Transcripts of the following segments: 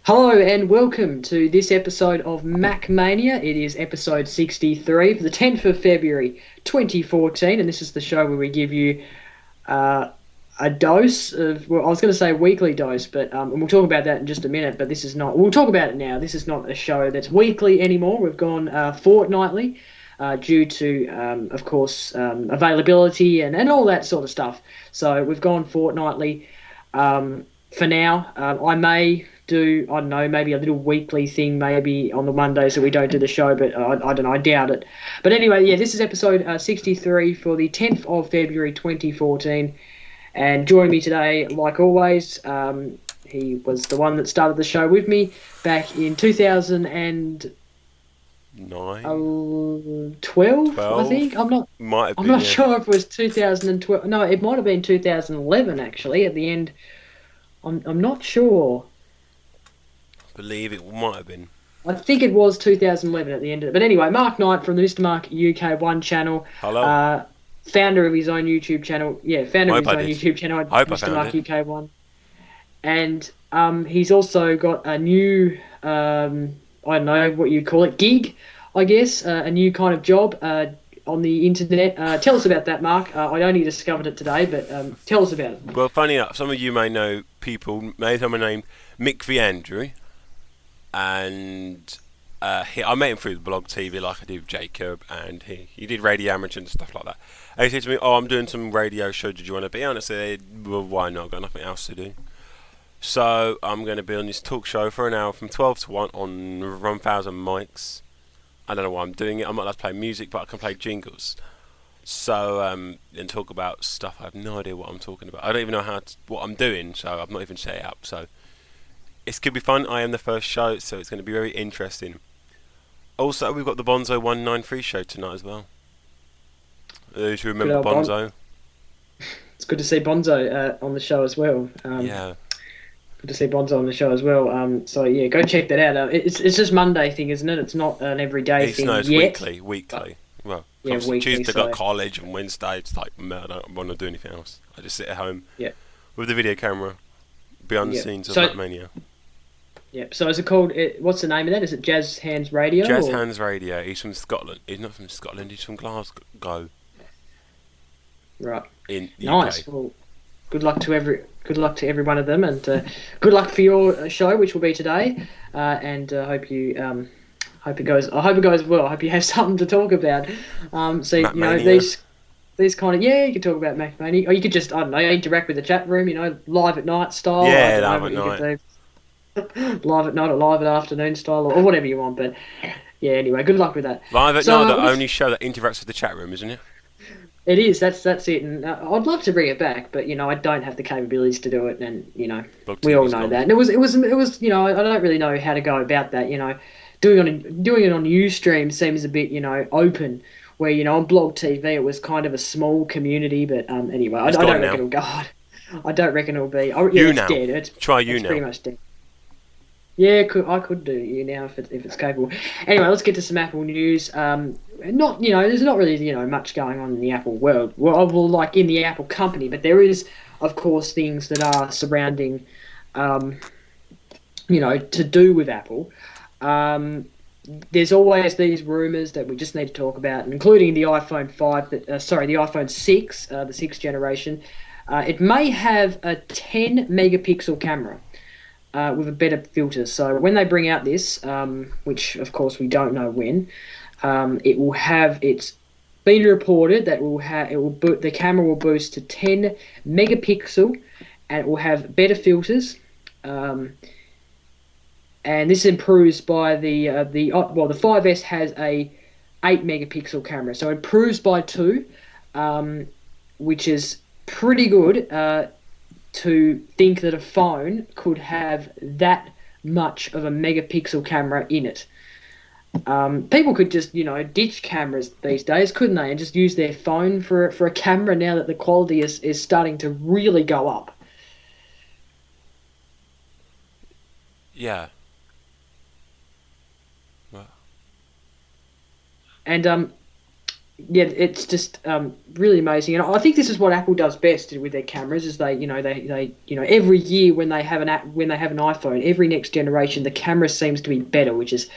Hello and welcome to this episode of Mac Mania. It is episode 63 for the 10th of February 2014, and this is the show where we give you uh, a dose of, well, I was going to say weekly dose, but and we'll talk about that in just a minute, but this is not, we'll talk about it now. This is not a show that's weekly anymore. We've gone fortnightly due to, of course, availability and all that sort of stuff. So we've gone fortnightly. For now, I may do, I don't know, maybe a little weekly thing, maybe on the Mondays that we don't do the show, but I don't know, I doubt it. But anyway, yeah, this is episode 63 for the 10th of February 2014. And joining me today, like always, he was the one that started the show with me back in 2012, I think. I'm not sure if it was 2012. No, it might have been 2011 actually. At the end, I'm not sure. I believe it might have been. I think it was 2011 at the end of it. But anyway, Mark Knight from the Mr. Mark UK1 channel. Hello. Founder of his own YouTube channel. Yeah, founder of his own YouTube channel, Mr. Mark UK1. And he's also got a new, I don't know what you call it, gig, I guess, a new kind of job on the internet. Tell us about that, Mark. I only discovered it today, but tell us about it. Well, funny enough, some of you may know people, may someone named Mick Viandrew, and I met him through the blog TV like I did with Jacob, and he did radio amateur and stuff like that. And he said to me, "Oh, I'm doing some radio show, did you want to be on?" I said, "Well, why not? I've got nothing else to do." So I'm going to be on this talk show for an hour from 12 to 1 on 1,000 mics. I don't know why I'm doing it. I'm not allowed to play music, but I can play jingles. So, and talk about stuff. I have no idea what I'm talking about. I don't even know what I'm doing, so I've not even set it up. So, it's going to be fun. I am the first show, so it's going to be very interesting. Also, we've got the Bonzo 193 show tonight as well. Those who remember Bonzo. It's good to see Bonzo on the show as well. Yeah. Good to see Bonzo on the show as well. So yeah, go check that out. It's just Monday thing, isn't it? It's not an everyday thing. No, it's yet. Weekly. Well, yeah, weekly, Tuesday got college, and Wednesday it's like, man, I don't want to do anything else. I just sit at home with the video camera, behind the scenes of Mac Mania. Yeah. So is it called? What's the name of that? Is it Jazz Hands Radio? Jazz Hands Radio. He's from Scotland. He's not from Scotland. He's from Glasgow. Right. In the nice. UK. Well, good luck to every one of them, and good luck for your show, which will be today. And hope it goes well. I hope you have something to talk about. So Mac you know Mania. these kind of you can talk about Mac Mania, or you could just interact with the chat room. Live at night style. Yeah, live at night. Live at night or live at afternoon style, or whatever you want. But yeah, anyway, good luck with that. Live at night, the only show that interacts with the chat room, isn't it? It is. That's it. And I'd love to bring it back, but I don't have the capabilities to do it, and we all know that. And it was. I don't really know how to go about that. Doing it on Ustream seems a bit open. Where on Blog TV it was kind of a small community, but anyway, I don't reckon it'll go. I don't reckon it'll be. It's dead. Try you now. Pretty much dead. Yeah, I could do you now if it's capable. Anyway, let's get to some Apple news. There's not really much going on in the Apple world. Well, like in the Apple company, but there is, of course, things that are surrounding, to do with Apple. There's always these rumours that we just need to talk about, including the iPhone 5. The iPhone 6, the 6th generation. It may have a 10 megapixel camera. With a better filter. So when they bring out this, which of course we don't know when, it will have. It's been reported that the camera will boost to 10 megapixel, and it will have better filters. And this improves by the 5S has a 8 megapixel camera, so it improves by 2, which is pretty good. To think that a phone could have that much of a megapixel camera in it. People could just, ditch cameras these days, couldn't they? And just use their phone for a camera now that the quality is starting to really go up. Yeah. Well. And yeah, it's just really amazing, and I think this is what Apple does best with their cameras. Is they every year when they have when they have an iPhone, every next generation the camera seems to be better, which is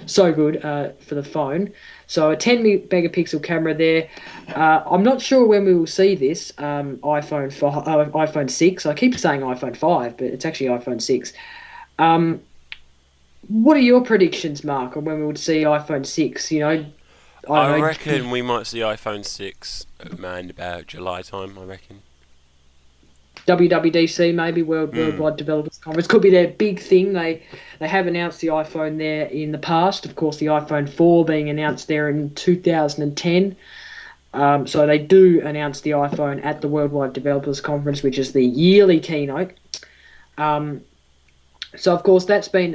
so good for the phone. So a 10 megapixel camera there. I'm not sure when we will see this iPhone 6. I keep saying iPhone 5, but it's actually iPhone 6. Um, what are your predictions, Mark, on when we would see iPhone 6? I I don't know. reckon we might see iPhone 6 around about July time, I reckon. WWDC, maybe Hmm. Worldwide Developers Conference, could be their big thing. They have announced the iPhone there in the past. Of course, the iPhone 4 being announced there in 2010. So they do announce the iPhone at the Worldwide Developers Conference, which is the yearly keynote. Um, so of course that's been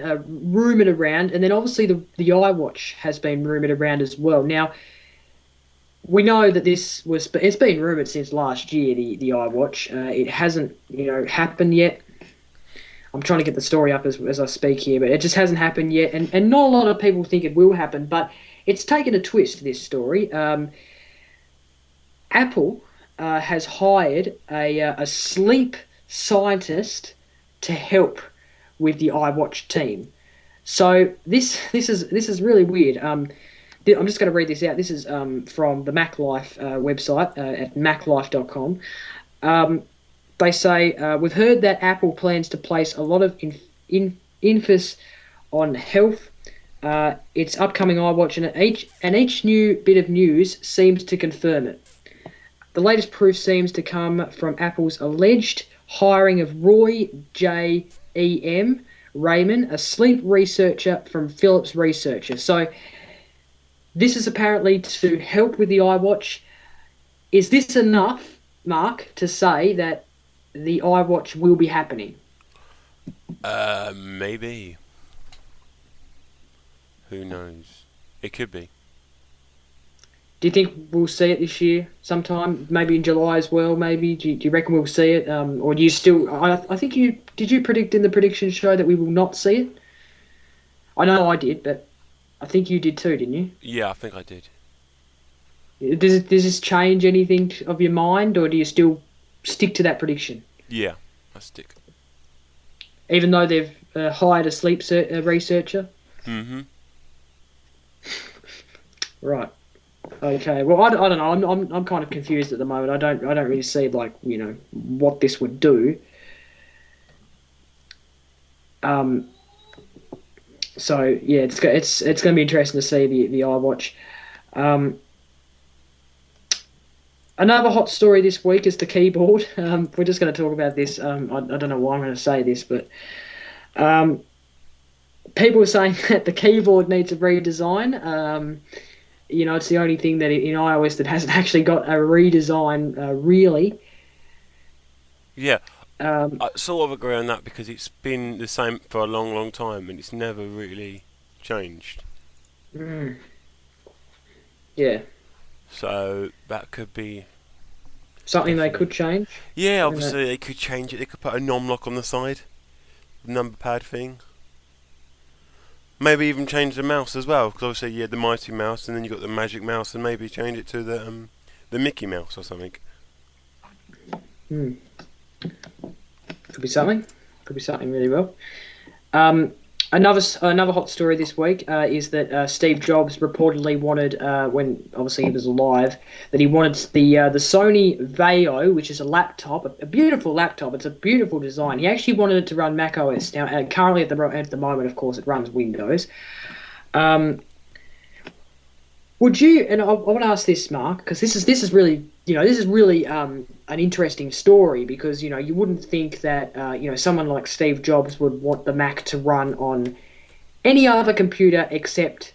rumored around, and then obviously the iWatch has been rumored around as well. Now we know that it's been rumored since last year, the iWatch. It hasn't happened yet. I'm trying to get the story up as I speak here, but it just hasn't happened yet, and not a lot of people think it will happen. But it's taken a twist, this story. Apple has hired a sleep scientist to help with the iWatch team. So this is really weird. I'm just going to read this out. This is from the Mac Life website at maclife.com. Um, they say, we've heard that Apple plans to place a lot of emphasis on health. Its upcoming iWatch, and each new bit of news seems to confirm it. The latest proof seems to come from Apple's alleged hiring of Roy J. E. M. Raymond, a sleep researcher from Philips Researcher. So this is apparently to help with the iWatch. Is this enough, Mark, to say that the iWatch will be happening? Maybe. Who knows? It could be. Do you think we'll see it this year sometime? Maybe in July as well. Maybe do you reckon we'll see it? Or do you still? I think you predict in the prediction show that we will not see it? I know I did, but I think you did too, didn't you? Yeah, I think I did. Does this change anything of your mind, or do you still stick to that prediction, Yeah, I stick. even though they've hired a researcher? Mm-hmm. Right. Okay. Well, I don't know. I'm kind of confused at the moment. I don't really see like what this would do. Um. So yeah, it's going to be interesting to see the iWatch. Um. Another hot story this week is the keyboard. We're just going to talk about this. I don't know why I'm going to say this, but um, people are saying that the keyboard needs a redesign. It's the only thing that in iOS that hasn't actually got a redesign, really. Yeah, Um, I sort of agree on that because it's been the same for a long, long time and it's never really changed. mm, yeah, So that could be something they definitely. could change. Yeah, And that, obviously they could change it. They could put a nom lock on the side, number pad thing. Maybe even change the mouse as well, because obviously you had the Mighty Mouse, and then you got the Magic Mouse, and maybe change it to the Mickey Mouse or something. mm, could be something. Could be something really well. Um, another hot story this week is that Steve Jobs reportedly wanted, when obviously he was alive, that he wanted the Sony Vaio, which is a laptop, a beautiful laptop. It's a beautiful design. He actually wanted it to run Mac OS. Now, currently at the moment, of course, it runs Windows. Um, would you? And I want to ask this, Mark, because this is really an interesting story because you wouldn't think that someone like Steve Jobs would want the Mac to run on any other computer except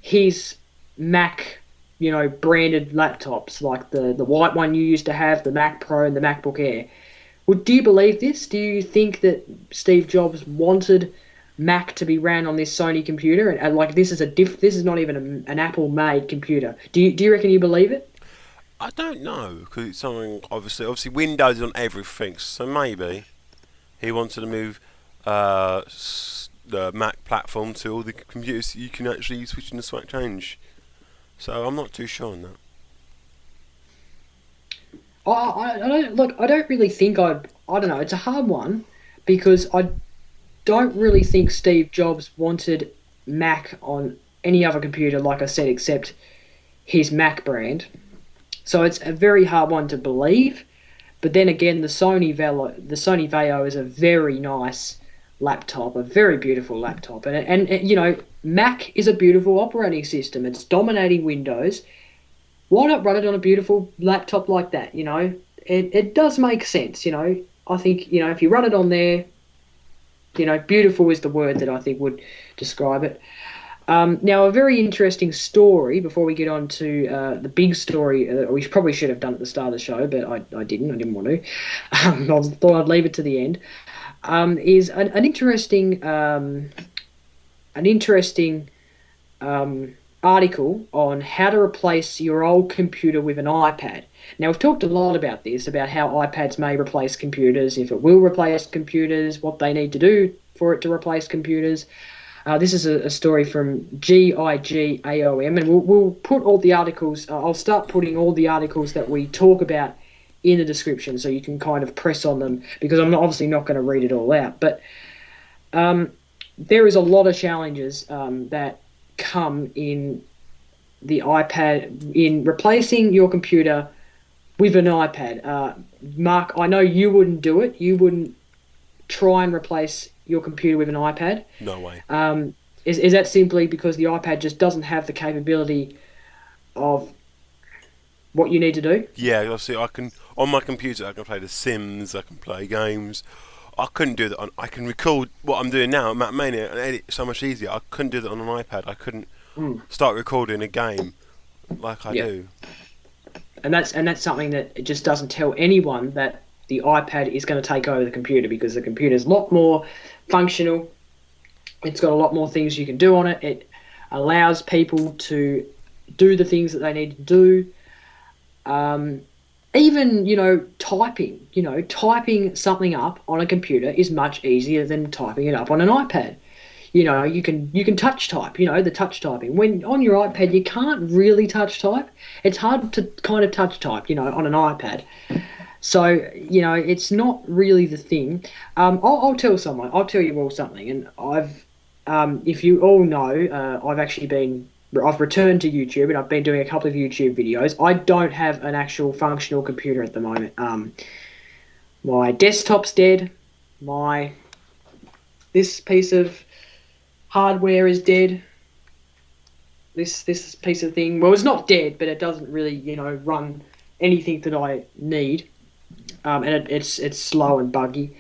his Mac, branded laptops like the white one you used to have, the Mac Pro and the MacBook Air. Do you believe this? Do you think that Steve Jobs wanted Mac to be ran on this Sony computer, and like this is not even an Apple made computer? Do you reckon you believe it? I don't know, because it's something obviously Windows is on everything, so maybe he wanted to move the Mac platform to all the computers you can actually switch in the swap change. So I'm not too sure on that. I don't look. I don't really think I'd. I don't know. It's a hard one because I don't really think Steve Jobs wanted Mac on any other computer, like I said, except his Mac brand. So it's a very hard one to believe. But then again, the Sony Vaio is a very nice laptop, a very beautiful laptop, and you know, Mac is a beautiful operating system. It's dominating Windows. Why not run it on a beautiful laptop like that? You know, it does make sense. You know, I think, you know, if you run it on there, you know, beautiful is the word that I think would describe it. Now, a very interesting story before we get on to the big story. We probably should have done at the start of the show, but I didn't. I didn't want to. I thought I'd leave it to the end. Is an interesting article on how to replace your old computer with an iPad. Now, we've talked a lot about this, about how iPads may replace computers, if it will replace computers, what they need to do for it to replace computers. This is a story from GIGAOM, and we'll put all the articles. I'll start putting all the articles that we talk about in the description, so you can kind of press on them, because I'm obviously not going to read it all out. But there is a lot of challenges that come in the iPad, in replacing your computer with an iPad. Mark, I know you wouldn't do it. You wouldn't try and replace your computer with an iPad. No way. Is that simply because the iPad just doesn't have the capability of what you need to do? Yeah, obviously I can, on my computer I can play The Sims, I can play games. I couldn't do that on. I can record what I'm doing now, Mac Mania, and edit so much easier. I couldn't do that on an iPad. I couldn't start recording a game like I do. And that's something that it just doesn't tell anyone, that the iPad is going to take over the computer, because the computer is a lot more functional. It's got a lot more things you can do on it. It allows people to do the things that they need to do. Even, you know, typing something up on a computer is much easier than typing it up on an iPad. You know, you can touch type, you know, the touch typing. When on your iPad, you can't really touch type. It's hard to kind of touch type, you know, on an iPad. So, you know, it's not really the thing. I'll tell you all something. And if you all know, I've returned to YouTube, and I've been doing a couple of YouTube videos. I don't have an actual functional computer at the moment. My desktop's dead. This piece of hardware is dead. This piece of thing, well, it's not dead, but it doesn't really, you know, run anything that I need. And it's slow and buggy.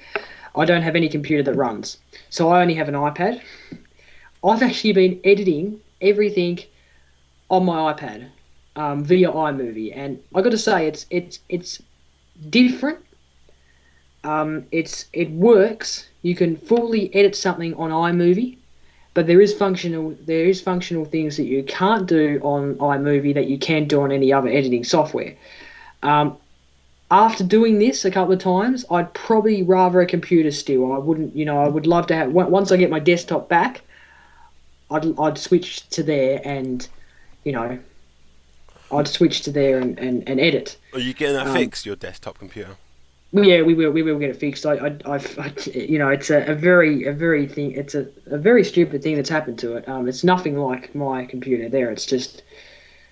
I don't have any computer that runs, so I only have an iPad. I've actually been editing everything on my iPad via iMovie, and I got to say, it's different. It works. You can fully edit something on iMovie, but there is functional things that you can't do on iMovie that you can do on any other editing software. After doing this a couple of times, I'd probably rather a computer still. I wouldn't, you know, I would love to have, once I get my desktop back, I'd switch to there, and, you know, I'd switch to there and edit. Are you getting that fixed, your desktop computer? Yeah, we will get it fixed. I you know, it's a very stupid thing that's happened to it. It's nothing like my computer there. It's just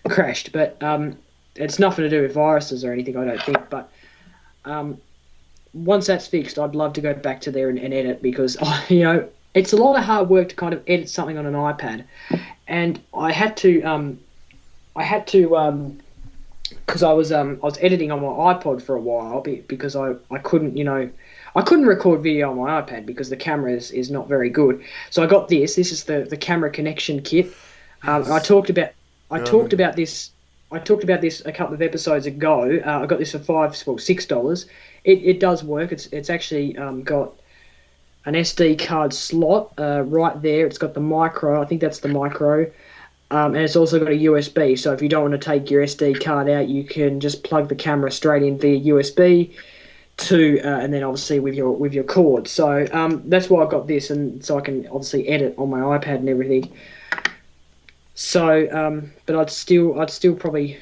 crashed, but it's nothing to do with viruses or anything, I don't think. But once that's fixed, I'd love to go back to there and edit, because, you know, it's a lot of hard work to kind of edit something on an iPad, and I had to because I was editing on my iPod for a while, because I couldn't, you know, I couldn't record video on my iPad because the camera is not very good. So I got this. This is the camera connection kit. I talked about this a couple of episodes ago. I got this for $6. It does work. It's actually got an SD card slot right there. It's got the micro. I think that's the micro. And it's also got a USB. So if you don't want to take your SD card out, you can just plug the camera straight in via USB to, and then obviously with your cord. So that's why I got this, and so I can obviously edit on my iPad and everything. So, but I'd still probably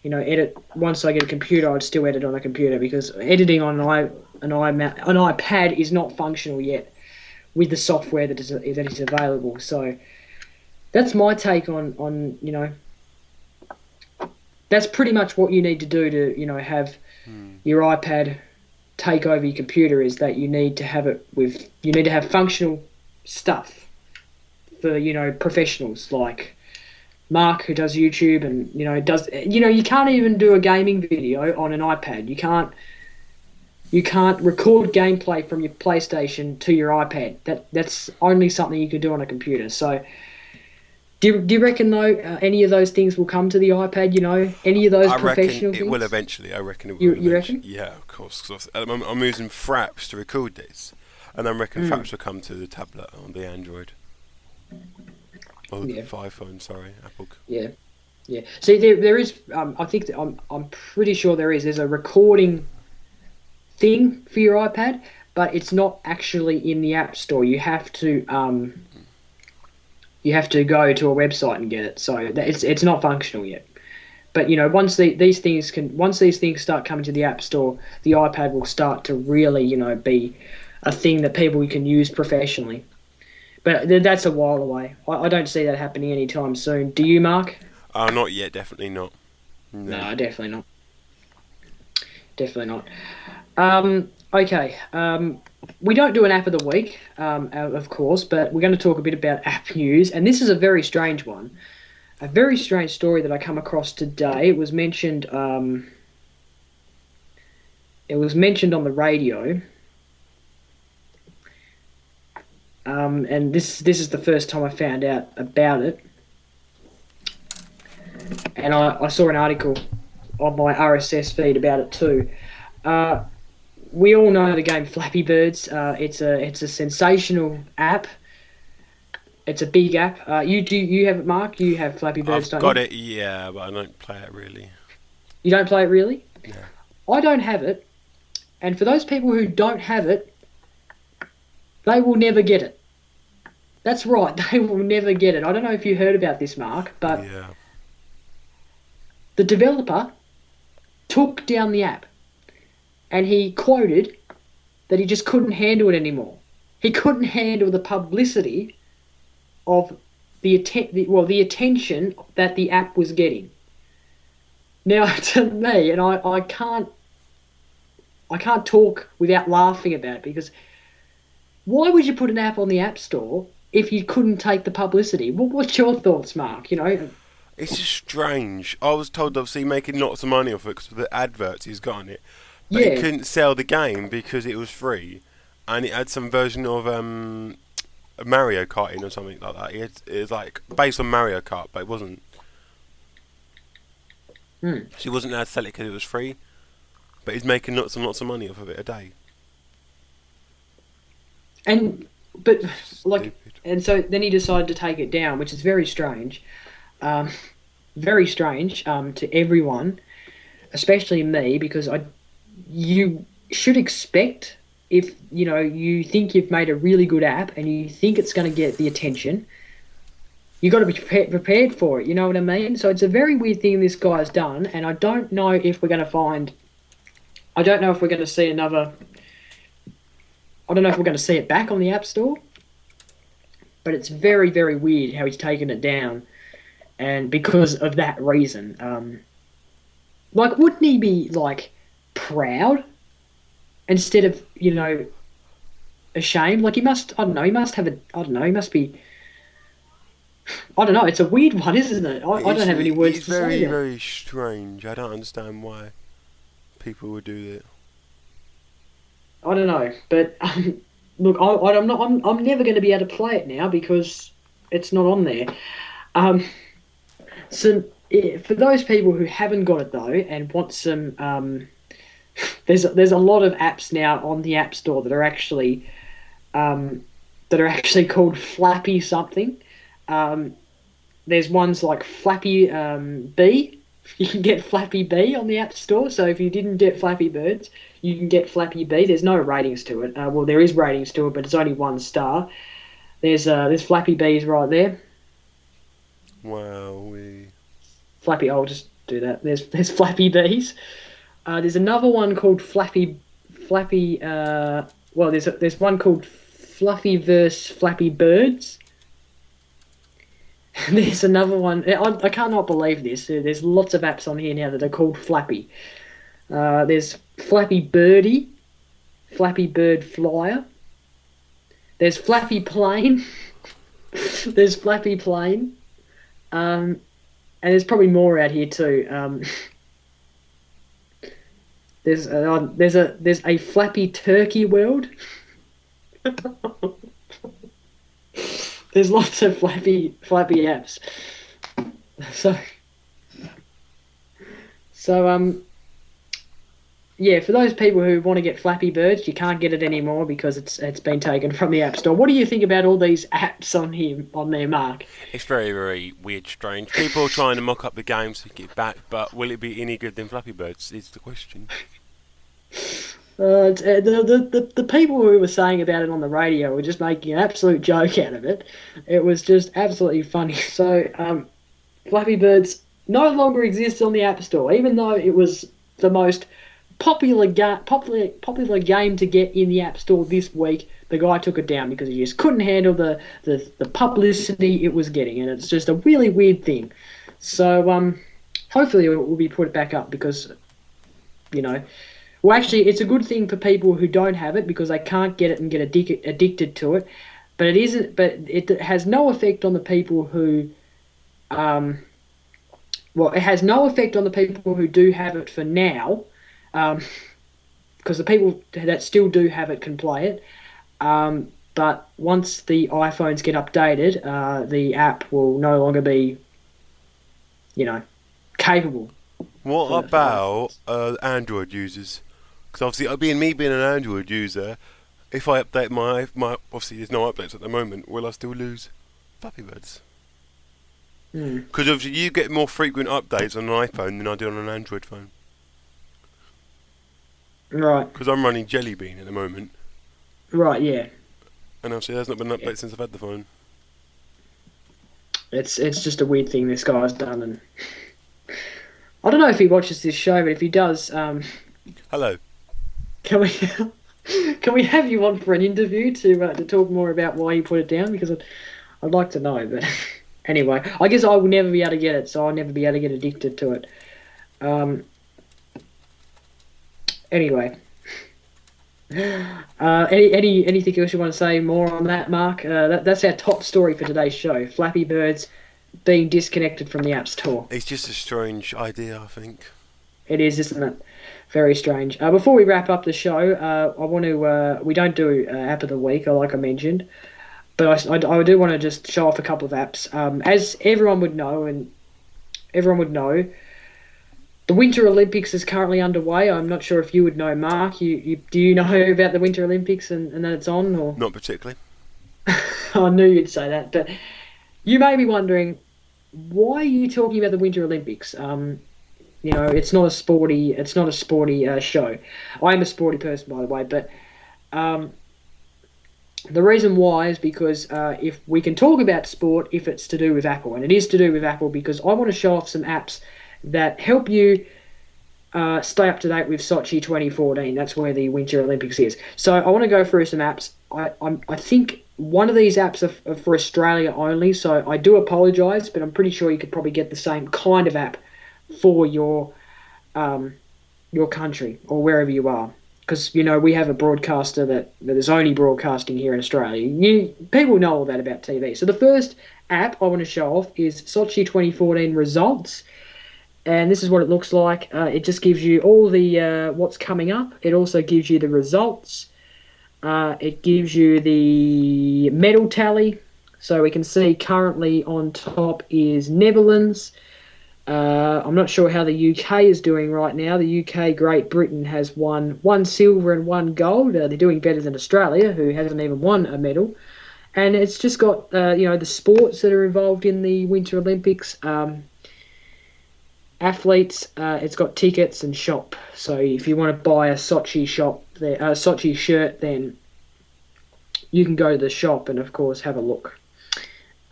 edit. Once I get a computer, I'd still edit on a computer because editing on an iPad is not functional yet with the software that is available. So that's my take on that's pretty much what you need to do to have your iPad take over your computer. Is that you need to have functional stuff for professionals like Mark, who does YouTube and you can't even do a gaming video on an iPad. You can't record gameplay from your PlayStation to your iPad. That's only something you can do on a computer. So do you reckon though any of those things will come to the iPad? Any of those professional things? It will eventually. I reckon it will. You reckon? Yeah, of course. Cause at the moment I'm using Fraps to record this, and I reckon Fraps will come to the tablet on the Android. Oh, the iPhone, sorry, Apple. Yeah. See, there is. I think I'm pretty sure there's a recording thing for your iPad, but it's not actually in the App Store. You have to go to a website and get it. So it's not functional yet. But once these things start coming to the App Store, the iPad will start to really be a thing that people can use professionally. But that's a while away. I don't see that happening anytime soon. Do you, Mark? Not yet. Definitely not. No, definitely not. Definitely not. Okay. We don't do an app of the week, of course, but we're going to talk a bit about app news. And this is a very strange one. A very strange story that I come across today. It was mentioned. It was mentioned on the radio. And this is the first time I found out about it. And I saw an article on my RSS feed about it too. We all know the game Flappy Birds. It's a sensational app. It's a big app. You have it, Mark? You have Flappy Birds, don't you? I've got it, yeah, but I don't play it really. You don't play it really? Yeah. I don't have it. And for those people who don't have it, they will never get it. That's right, they will never get it. I don't know if you heard about this, Mark, but the developer took down the app and he quoted that he just couldn't handle it anymore. He couldn't handle the publicity of the attention that the app was getting. Now, to me, and I can't talk without laughing about it, because why would you put an app on the App Store if you couldn't take the publicity? What's your thoughts, Mark? It's just strange. I was told, obviously, making lots of money off it because of the adverts he's got on it. But he couldn't sell the game because it was free. And it had some version of Mario Kart in or something like that. It was like based on Mario Kart, but it wasn't. So he wasn't allowed to sell it because it was free. But he's making lots and lots of money off of it a day. And so then he decided to take it down, which is very strange. Very strange to everyone, especially me, because you should expect, if you think you've made a really good app and you think it's going to get the attention, you got to be prepared for it. You know what I mean? So it's a very weird thing this guy's done, and I don't know if we're going to see another. I don't know if we're going to see it back on the App Store, but it's very, very weird how he's taken it down, and because of that reason. Wouldn't he be, proud instead of, ashamed? He must, he must have he must be, it's a weird one, isn't it? I don't have any words to say. It's very, very strange. I don't understand why people would do that. I don't know, but look, I'm never going to be able to play it now because it's not on there. So for those people who haven't got it though and want some, there's a lot of apps now on the App Store that are actually called Flappy something. There's ones like Flappy Bee. You can get Flappy Bee on the App Store. So if you didn't get Flappy Birds, you can get Flappy Bee. There's no ratings to it. Well, there is ratings to it, but it's only 1 star. There's Flappy Bees right there. Wow. Flappy, I'll just do that. There's Flappy Bees. There's another one called Flappy. Well, there's one called Fluffy vs Flappy Birds. There's another one. I cannot believe this. There's lots of apps on here now that are called Flappy. There's Flappy Birdie, Flappy Bird Flyer. There's Flappy Plane. There's Flappy Plane. And there's probably more out here too. There's a Flappy Turkey World. There's lots of Flappy apps. So yeah, for those people who want to get Flappy Birds, you can't get it anymore because it's been taken from the App Store. What do you think about all these apps on there, Mark? It's very, very weird, strange. People are trying to mock up the game to get back, but will it be any good than Flappy Birds? Is the question. The people who were saying about it on the radio were just making an absolute joke out of it. It was just absolutely funny. So, Flappy Birds no longer exists on the App Store, even though it was the most popular game to get in the App Store this week. The guy took it down because he just couldn't handle the publicity it was getting, and it's just a really weird thing. So, hopefully it will be put back up because, well, actually, it's a good thing for people who don't have it because they can't get it and get addicted to it. But it isn't. But it has no effect on the people who, it has no effect on the people who do have it for now, because the people that still do have it can play it. But once the iPhones get updated, the app will no longer be, capable. What about Android users? Because obviously, being an Android user, if I update my obviously there's no updates at the moment, will I still lose Flappy Birds? Because obviously you get more frequent updates on an iPhone than I do on an Android phone. Right. Because I'm running Jelly Bean at the moment. Right, yeah. And obviously there's not been an update since I've had the phone. It's just a weird thing this guy's done, and I don't know if he watches this show, but if he does, hello. Can we have you on for an interview to talk more about why you put it down? Because I'd like to know. But anyway, I guess I will never be able to get it, so I'll never be able to get addicted to it. Anyway, anything else you want to say more on that, Mark? That's our top story for today's show: Flappy Birds being disconnected from the App Store. It's just a strange idea, I think. It is, isn't it? Very strange. Before we wrap up the show, I want to. We don't do app of the week, like I mentioned, but I do want to just show off a couple of apps. As everyone would know, the Winter Olympics is currently underway. I'm not sure if you would know, Mark. Do you know about the Winter Olympics and that it's on? Or? Not particularly. I knew you'd say that, but you may be wondering, why are you talking about the Winter Olympics? It's not a sporty show. I am a sporty person, by the way, but the reason why is because if we can talk about sport if it's to do with Apple, and it is to do with Apple, because I want to show off some apps that help you stay up to date with Sochi 2014. That's where the Winter Olympics is. So I want to go through some apps. I think one of these apps are for Australia only, so I do apologise, but I'm pretty sure you could probably get the same kind of app for your country or wherever you are, because we have a broadcaster that is only broadcasting here in Australia. People know all that about TV. So the first app I want to show off is Sochi 2014 results, and this is what it looks like. It just gives you all the what's coming up. It also gives you the results. It gives you the medal tally, so we can see currently on top is Netherlands. I'm not sure how the UK is doing right now. The UK, Great Britain has won 1 silver and 1 gold. They're doing better than Australia, who hasn't even won a medal. And it's just got the sports that are involved in the Winter Olympics. Athletes. It's got tickets and shop. So if you want to buy a Sochi Sochi shirt, then you can go to the shop and of course have a look.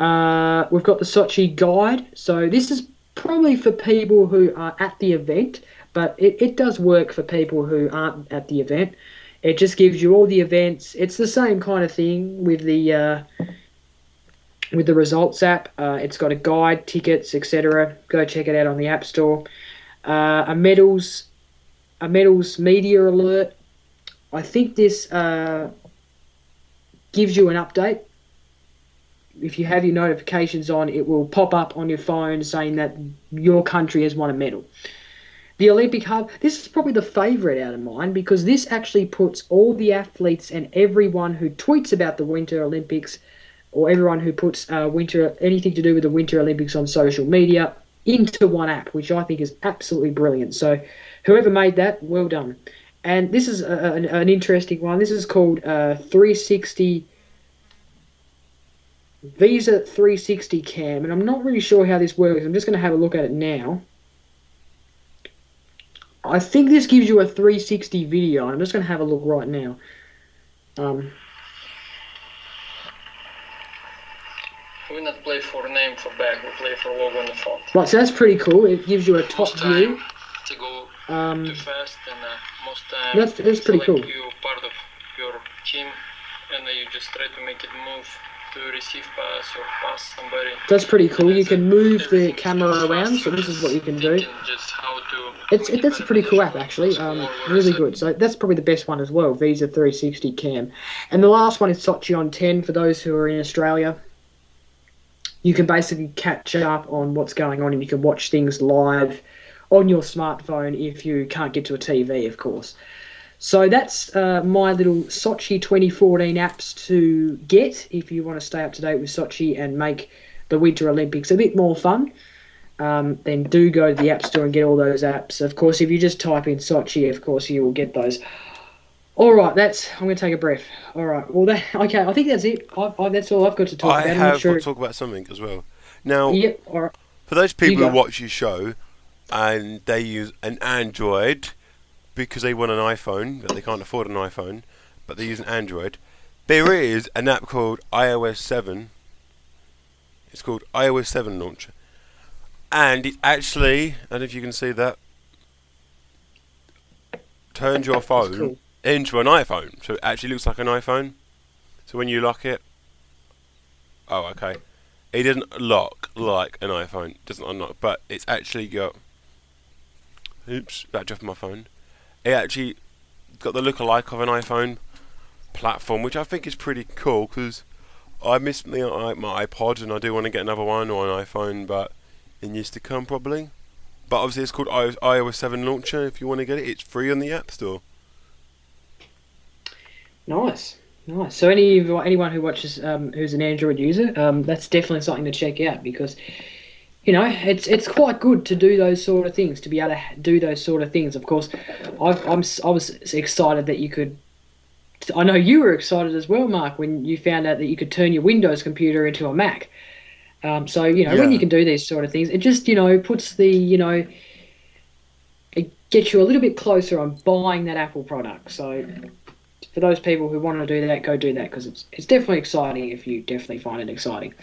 We've got the Sochi guide. So this is probably for people who are at the event, but it does work for people who aren't at the event. It just gives you all the events. It's the same kind of thing with the results app. It's got a guide, tickets, etc. Go check it out on the App Store. A medals media alert. I think this gives you an update. If you have your notifications on, it will pop up on your phone saying that your country has won a medal. The Olympic Hub, this is probably the favourite out of mine because this actually puts all the athletes and everyone who tweets about the Winter Olympics or everyone who puts anything to do with the Winter Olympics on social media into one app, which I think is absolutely brilliant. So whoever made that, well done. And this is an interesting one. This is called 360 Visa 360 Cam, and I'm not really sure how this works. I'm just going to have a look at it now. I think this gives you a 360 video. I'm just going to have a look right now. We not play for name for back, we play for logo on the front. Right, so that's pretty cool. It gives you a top view. To go too fast, and most time that's pretty cool. You part of your team, and you just try to make it move to receive pass or pass somebody. That's pretty cool. You can move the camera around, so this is what you can do. That's a pretty cool app, actually. Really good. So that's probably the best one as well, Visa 360 Cam. And the last one is Sochi on 10 for those who are in Australia. You can basically catch up on what's going on and you can watch things live on your smartphone if you can't get to a TV, of course. So that's my little Sochi 2014 apps to get if you want to stay up to date with Sochi and make the Winter Olympics a bit more fun. Then do go to the App Store and get all those apps. Of course, if you just type in Sochi, of course, you will get those. All right, I'm going to take a breath. All right, okay, I think that's it. That's all I've got to talk about. I have got to talk about something as well. Now, yep, all right. For those people who watch your show and they use an Android because they want an iPhone, but they can't afford an iPhone, but they use an Android, there is an app called iOS 7. It's called iOS 7 Launcher. And it actually, I don't know if you can see that, turns your phone into an iPhone. So it actually looks like an iPhone. So when you lock it, oh, okay. It doesn't lock like an iPhone. It doesn't unlock, but it's actually got, oops, that dropped my phone. It actually got the look-alike of an iPhone platform, which I think is pretty cool because I miss my iPod and I do want to get another one or an iPhone, but in years to come probably. But obviously it's called iOS 7 Launcher. If you want to get it, it's free on the App Store. Nice. So anyone who watches who's an Android user, that's definitely something to check out because, you know, it's quite good to do those sort of things, to be able to do those sort of things. Of course, I was excited that you could. I know you were excited as well, Mark, when you found out that you could turn your Windows computer into a Mac. So, you know, when you can do these sort of things, it just, you know, puts the, you know, it gets you a little bit closer on buying that Apple product. So for those people who want to do that, go do that because it's definitely exciting if you definitely find it exciting.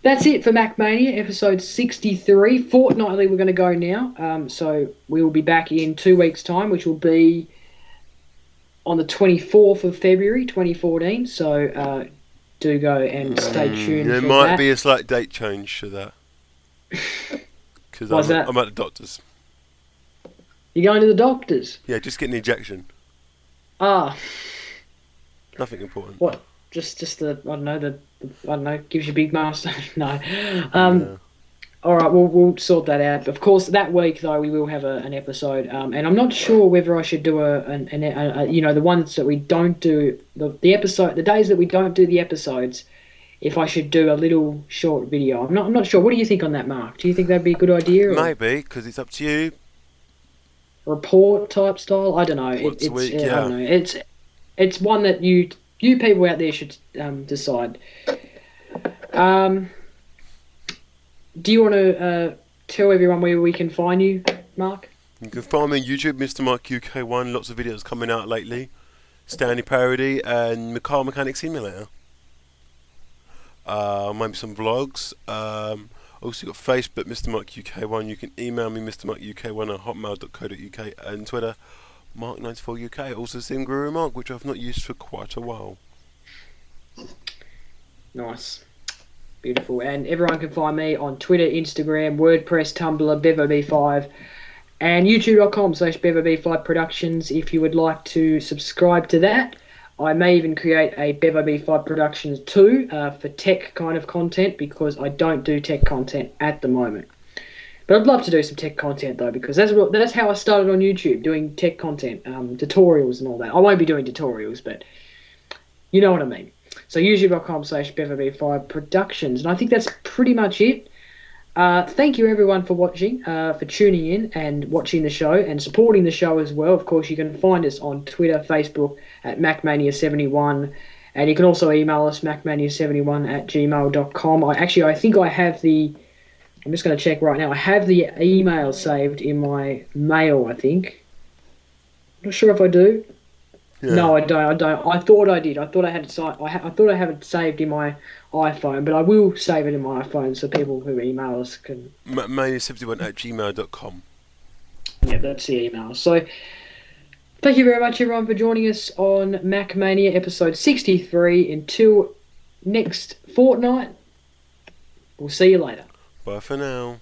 That's it for Mac Mania, episode 63. Fortnightly we're going to go now. So we will be back in 2 weeks' time, which will be on the 24th of February, 2014. So do go and stay tuned. There might be a slight date change to that. Because I'm at the doctor's. You're going to the doctor's? Yeah, just get an injection. Ah. Nothing important. What? Just the I don't know, gives you big master. No. All right, we'll sort that out. Of course, that week though we will have an episode, and I'm not sure whether I should do a you know, the ones that we don't do the episode, the days that we don't do the episodes. If I should do a little short video, I'm not sure. What do you think on that, Mark? Do you think that'd be a good idea? Maybe, because it's up to you. Report type style. I don't know. Once a week, I don't know. It's one that you people out there should decide. Do you want to tell everyone where we can find you, Mark? You can find me on YouTube, Mr. Mike UK1. Lots of videos coming out lately. Stanley Parody and Car Mechanic Simulator. Maybe some vlogs. Also, you've got Facebook, Mr. Mike UK1. You can email me, Mr. Mike UK1 at hotmail.co.uk, and Twitter, Mark94UK. Also, Sim Guru Mark, which I've not used for quite a while. Nice. Beautiful. And everyone can find me on Twitter, Instagram, WordPress, Tumblr, BevoB5, and youtube.com/BevoB5 Productions if you would like to subscribe to that. I may even create a BevoB5 Productions 2 for tech kind of content, because I don't do tech content at the moment. But I'd love to do some tech content though, because that's how I started on YouTube, doing tech content, tutorials and all that. I won't be doing tutorials, but you know what I mean. So youtube.com/BevoB5 Productions. And I think that's pretty much it. Thank you everyone for watching, for tuning in and watching the show and supporting the show as well. Of course, you can find us on Twitter, Facebook at MacMania71, and you can also email us macmania71@gmail.com. I think I have I'm just going to check right now. I have the email saved in my mail, I think. Not sure if I do. Yeah. No, I don't. I thought I did. I thought I had it. I thought I have it saved in my iPhone, but I will save it in my iPhone so people who email us can. Mania71@gmail.com. Yeah, that's the email. So, thank you very much, everyone, for joining us on Mac Mania episode 63. Until next fortnight, we'll see you later. Bye for now.